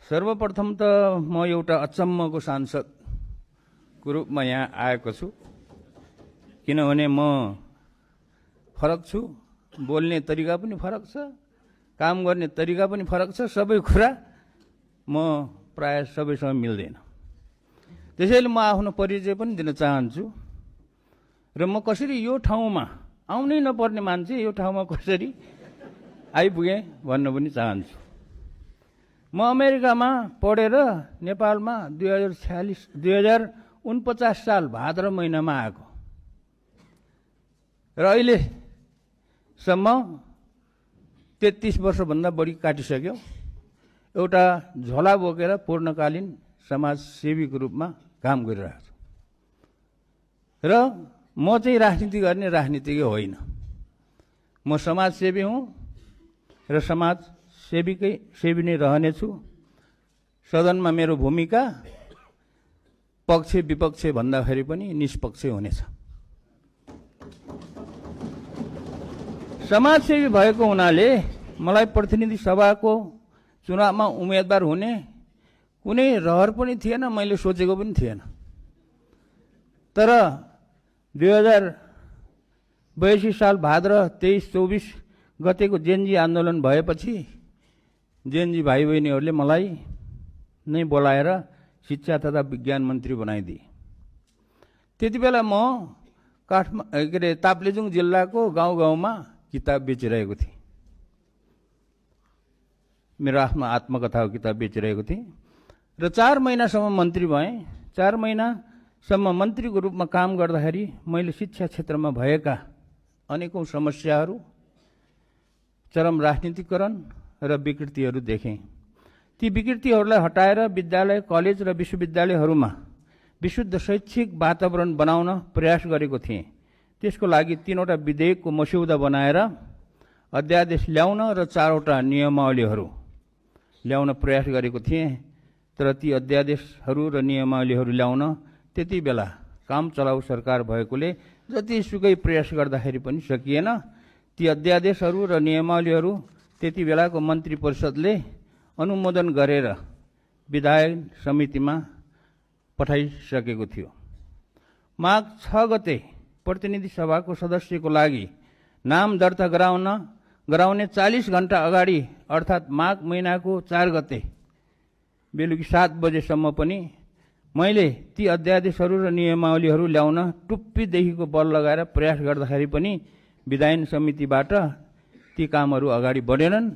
सर्वप्रथम त म एउटा अचम्मको सांसदको रूपमा यहाँ आएको छु, किनभने म फरक छु, बोल्ने तरिका पनि फरक छ, काम गर्ने तरिका पनि फरक छ, सबै कुरा म प्राय सबैसँग मिल्दैन। त्यसैले म आफ्नो परिचय पनि दिन चाहन्छु र म कसरी यो ठाउँमा आउनै नपर्ने मान्छे यो ठाउँमा कसरी आइपुगेँ भन्न पनि चाहन्छु। म अमेरिकामा पढेर नेपालमा 2049 साल भाद्र महिनामा आएको र अहिलेसम्म 33 वर्षभन्दा बढी काटिसक्यो। एउटा झोला बोकेर पूर्णकालीन समाजसेवीको रूपमा काम गरिरहेको छु र म चाहिँ राजनीति गर्ने राजनीतिज्ञ होइन। म समाजसेवी हुँ र सेवी नै रहनेछु। सदनमा मेरो भूमिका पक्ष विपक्ष भन्दाखेरि पनि निष्पक्ष हुनेछ। समाजसेवी भएको हुनाले मलाई प्रतिनिधि सभाको चुनावमा उम्मेदवार हुने कुनै रहर पनि थिएन, मैले सोचेको पनि थिएन। तर 2082 साल भाद्र 23-24 गतेको जेनजी आन्दोलन भएपछि जेनजी भाइ बहिनीहरूले मलाई नै बोलाएर शिक्षा तथा विज्ञान मन्त्री बनाइदिए। त्यति बेला म ताप्लेजुङ जिल्लाको गाउँ गाउँमा किताब बेचिरहेको थिएँ। मेरो आफ्नो आत्मकथाको किताब बेचिरहेको थिएँ र 4 महिनासम्म मन्त्री भएँ। 4 महिनासम्म मन्त्रीको रूपमा काम गर्दाखेरि मैले शिक्षा क्षेत्रमा भएका अनेकौं समस्याहरू, चरम राजनीतिकरण र विकृतिहरू देखेँ। ती विकृतिहरूलाई हटाएर विद्यालय, कलेज र विश्वविद्यालयहरूमा विशुद्ध शैक्षिक वातावरण बनाउन प्रयास गरेको थिएँ। त्यसको लागि 3वटा विधेयकको मस्यौदा बनाएर अध्यादेश ल्याउन र 4वटा नियमावलीहरू ल्याउन प्रयास गरेको थिएँ। तर ती अध्यादेशहरू र नियमावलीहरू ल्याउन त्यति बेला काम चलाउ सरकार भएकोले जतिसुकै प्रयास गर्दाखेरि पनि सकिएन। ती अध्यादेशहरू र नियमावलीहरू त्यति बेलाको मन्त्री परिषदले अनुमोदन गरेर विधायन समितिमा पठाइसकेको थियो। माघ 6 गते प्रतिनिधि सभाको सदस्यको लागि नाम दर्ता गराउने 40 घण्टा अगाडि अर्थात् माघ महिनाको 4 गते बेलुकी 7 बजेसम्म पनि मैले ती अध्यादेशहरू र नियमावलीहरू ल्याउन टुप्पीदेखिको बल लगाएर प्रयास गर्दाखेरि पनि विधायन समितिबाट ती कामहरू अगाडि बढेनन्।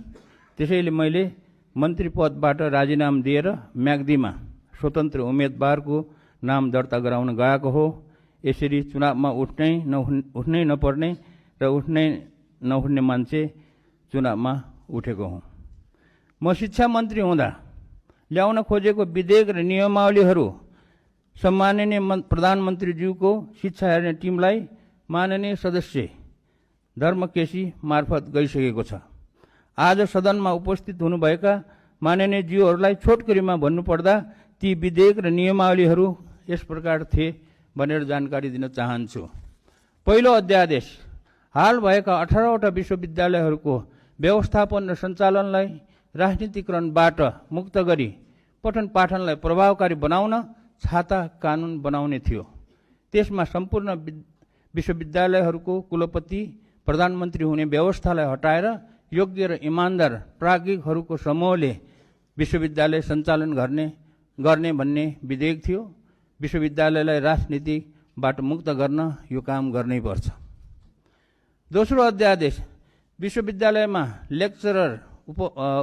त्यसैले मैले मन्त्री पदबाट राजीनामा दिएर म्याग्दीमा स्वतन्त्र उम्मेदवारको नाम दर्ता गराउन गएको हो। यसरी चुनावमा उठ्नै नपर्ने र उठ्नै नउठ्ने मान्छे चुनावमा उठेको हुँ। म शिक्षा मन्त्री हुँदा ल्याउन खोजेको विधेयक र नियमावलीहरू सम्माननीय प्रधानमन्त्रीज्यूको शिक्षा हेर्ने टिमलाई माननीय सदस्य धर्मकेशी मार्फत गइसकेको छ। आज सदनमा उपस्थित हुनुभएका माननीय ज्यूहरूलाई छोटकरीमा भन्नुपर्दा ती विधेयक र नियमावलीहरू यस प्रकार थिए भनेर जानकारी दिन चाहन्छु। पहिलो अध्यादेश हाल भएका 18वटा विश्वविद्यालयहरूको व्यवस्थापन र सञ्चालनलाई राजनीतिकरणबाट मुक्त गरी पठन पाठनलाई प्रभावकारी बनाउन छाता कानुन बनाउने थियो। त्यसमा सम्पूर्ण विश्वविद्यालयहरूको कुलपति प्रधानमन्त्री हुने व्यवस्थालाई हटाएर योग्य र इमान्दार प्राज्ञिकहरूको समूहले विश्वविद्यालय सञ्चालन गर्ने भन्ने विधेयक थियो। विश्वविद्यालयलाई राजनीतिबाट मुक्त गर्न यो काम गर्नै पर्छ। दोस्रो अध्यादेश विश्वविद्यालयमा लेक्चरर,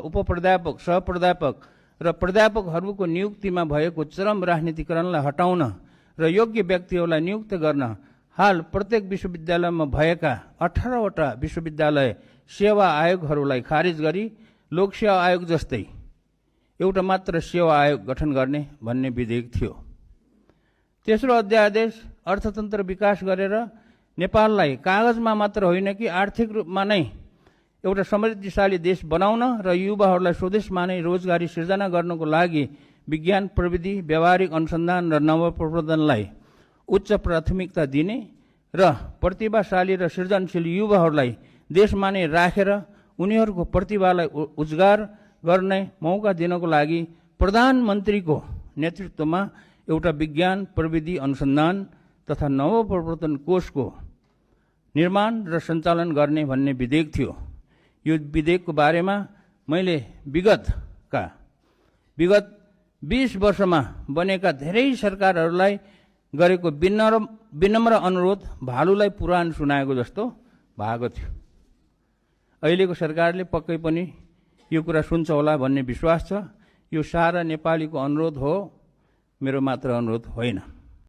उपप्राध्यापक, सहप्राध्यापक र प्राध्यापकहरूको नियुक्तिमा भएको चरम राजनीतिकरणलाई हटाउन र योग्य व्यक्तिहरूलाई नियुक्त गर्न हाल प्रत्येक विश्वविद्यालयमा भएका 18वटा विश्वविद्यालय सेवा आयोगहरूलाई खारिज गरी लोकसेवा आयोग जस्तै एउटा मात्र सेवा आयोग गठन गर्ने भन्ने विधेयक थियो। तेस्रो अध्यादेश अर्थतन्त्र विकास गरेर नेपाललाई कागजमा मात्र होइन कि आर्थिक रूपमा नै एउटा समृद्धिशाली देश बनाउन र युवाहरूलाई स्वदेशमा नै रोजगारी सिर्जना गर्नको लागि विज्ञान, प्रविधि, व्यावहारिक अनुसन्धान र नवप्रवर्धनलाई उच्च प्राथमिकता दिने र प्रतिभाशाली र सृजनशील युवाहरूलाई देशमा नै राखेर उनीहरूको प्रतिभालाई उजागर गर्ने मौका दिनको लागि प्रधानमन्त्रीको नेतृत्वमा एउटा विज्ञान प्रविधि अनुसन्धान तथा नवप्रवर्तन कोषको निर्माण र सञ्चालन गर्ने भन्ने विधेयक थियो। यो विधेयकको बारेमा मैले विगत 20 वर्षमा बनेका धेरै सरकारहरूलाई गरेको विनम्र अनुरोध भालुलाई पुराण सुनाएको जस्तो भएको थियो। अहिलेको सरकारले पक्कै पनि यो कुरा सुन्छ होला भन्ने विश्वास छ। यो सारा नेपालीको अनुरोध हो, मेरो मात्र अनुरोध होइन।